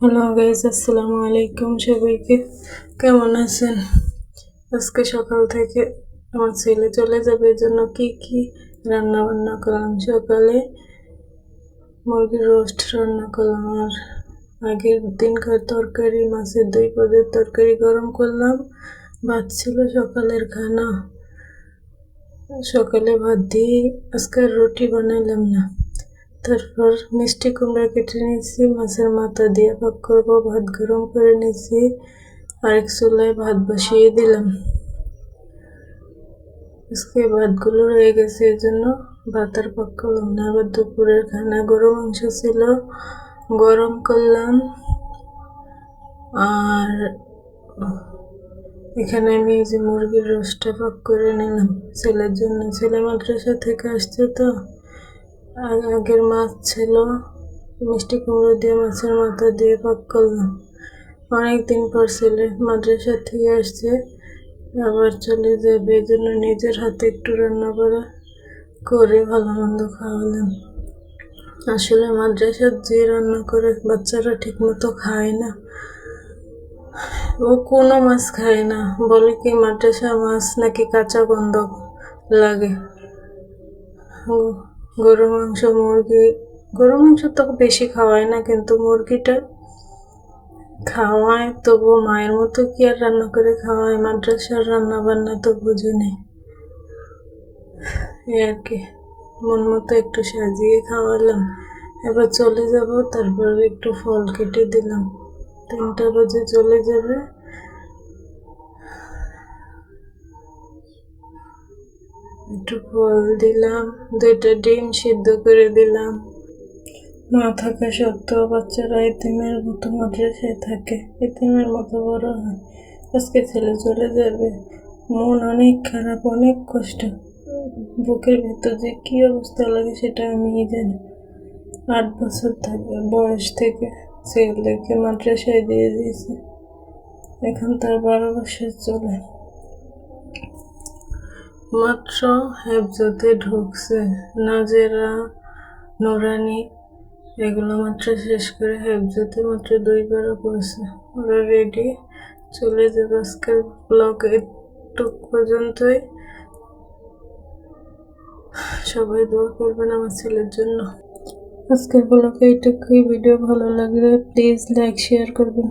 Hello guys, আসসালামু আলাইকুম। সবাইকে কেমন আছেন? আজকে সকাল থেকে আমার ছেলে চলে যাবে জন্য কি কি রান্না বান্না করলাম। সকালে মুরগির রোস্ট রান্না করলাম, আর আগের দিনকার তরকারি, মাছের 2 পদের তরকারি গরম করলাম। ভাত ছিল সকালের খানা, সকালে ভাত দিয়ে আজকে রুটি বানাইলাম না। তারপর মিষ্টি কুমড়া কেটে নিয়েছি, মাছের মাথা দিয়ে ভাগ করবো। ভাত গরম করে নিয়েছি, আরেক চুলায় ভাত বসিয়ে দিলাম। আজকে ভাতগুলো রয়ে গেছে, এই জন্য ভাত আর পাক করলাম না। আবার দুপুরের খানা গরু মাংস ছিল, গরম করলাম। আর এখানে আমি এই যে মুরগির রোস্টটা পাক করে নিলাম ছেলের জন্য। ছেলে মাদ্রাসা থেকে আসছে তো, আগের মাছ ছিল, মিষ্টি কুমড়ো দিয়ে মাছের মাথা দিয়ে পাক করলাম। অনেকদিন পর ছেলে মাদ্রাসা থেকে আসছে, আবার চলে যাবে, এই জন্য নিজের হাতে একটু রান্না করে ভালো মন্দ খাওয়ালাম। আসলে মাদ্রাসার যে রান্না করে বাচ্চারা ঠিক মতো খায় না, ও কোনো মাছ খায় না। বলে কি মাদ্রাসা মাছ নাকি কাঁচা গন্ধ লাগে। গরু মাংস, গরু মাংস তো বেশি খাওয়ায় না, কিন্তু মুরগিটা খাওয়ায়, তবু মায়ের মতো কি আর রান্না করে খাওয়ায়? মাদ্রাসার রান্না বান্না তো বুঝে নেই, আর কি মন মতো একটু সাজিয়ে খাওয়ালাম। এবার চলে যাব, তারপর একটু ফল কেটে দিলাম। 3টা বাজে চলে যাবে। একটু ফল দিলাম, 2টা ডিম সিদ্ধ করে দিলাম। মা থাকা সত্ত্বেও বাচ্চারা এতিমের মতো মাদ্রাসায় থাকে, এতিমের মতো বড় হয়। আজকে ছেলে চলে যাবে, মন অনেক খারাপ, অনেক কষ্ট। বুকের ভেতর যে কি অবস্থা লাগে সেটা আমিই জানি। 8 বছর বয়স থেকে ছেলেকে মাদ্রাসায় দিয়ে দিয়েছে, এখন তার 12 বছর চলে। মাত্র হেফজতে ঢুকছে, নাজেরা, নুরানি এগুলো মাত্র শেষ করে হেফজতে মাত্র 2 পারা পড়ছে। ওরা রেডি, চলে যাবে। আজকের ব্লগ এটুক পর্যন্তই। সবাই দোয়া করবেন আমার ছেলের জন্য। আজকের ব্লগে এইটুকুই। ভিডিও ভালো লাগলে প্লিজ লাইক শেয়ার করবেন।